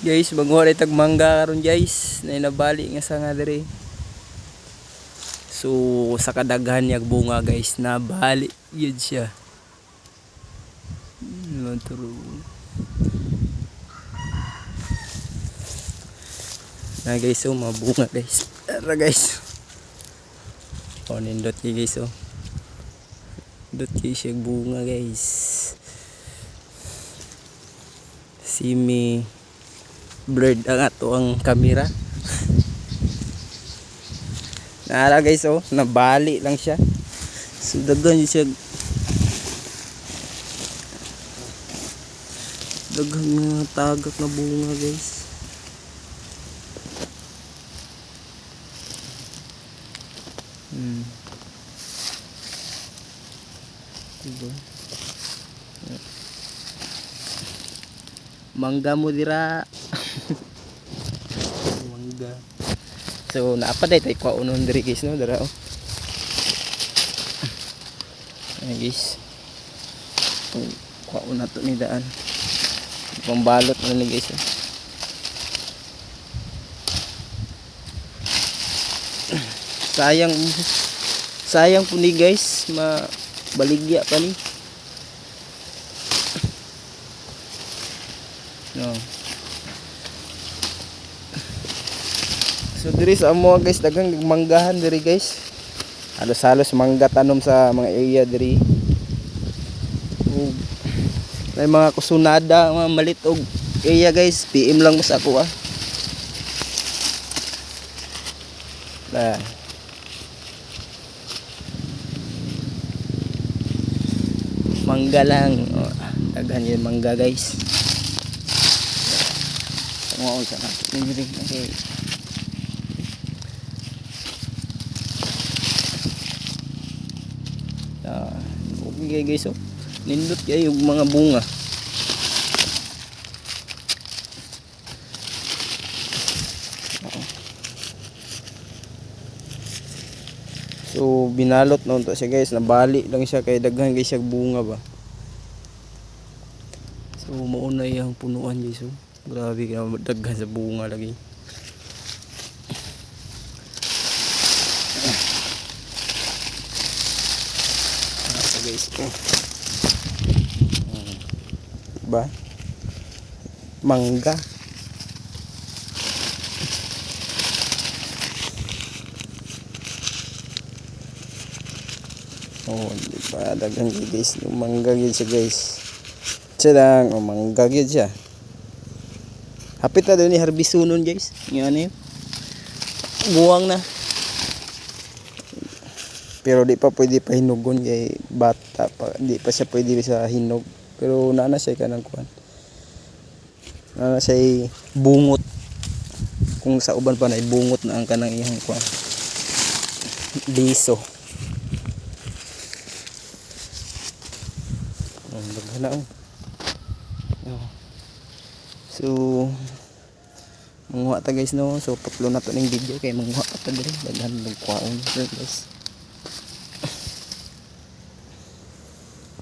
Guys, manguha rin tag mangga karon guys. Na inabali nga sa nga diri. So sa kadaghan yag bunga guys, nabali yun siya. Na guys, so mabunga guys. Tara guys. Oh, nindot guys, oh. Nindot guys yung bunga guys. Simi blurred ang ato ang camera. Naara guys, oh, nabali lang siya. So daghan siya. Daghan nga tagak na bunga guys. Diba? Mangga mo dira. Mangga. So naapaday tay kwaunon diri guys, no, dara oh. Ay guys. Kwaon na to ni daan. Pambalot na ni guys. Sayang po ni guys, mabaligya pa ni. No. So diri sa amo guys, dagang manggahan diri guys. Halos-halos mangga tanom sa mga area diri. May mga kusunada, mga malit og area guys, PM lang mo sa ako ah. Nah. Mangga lang. Oh, daghan yun mangga guys. Wow, sa natin. Okay. Okay guys, oh. Nindot kayo yung mga bunga. So binalot na unto siya guys, nabali lang siya kay daghan guys siya bunga ba. So mauna yung punuan guys, oh. Grabe ka, daghan sa bunga lagi. Ito guys, diba? Mangga. Oh, diba? Daghan guys, yung mangga guys guys. Siya lang, oh, mangga guys siya. Hapit na doon ni harbisunon guys. Yan eh. Buwang na. Pero di pa pwede pa hinugon kay bata pa. Di pa siya pwede sa hinog. Pero naana siya kanang kuan. Naana siya bungot. Kung sa uban pa na bungot na ang kanang iyang kuan. Liso. Ang daghan na oh. So manguha ta guys, no. So putlo na to ning video kay manguha pa ta diri daghan ng kwaon guys.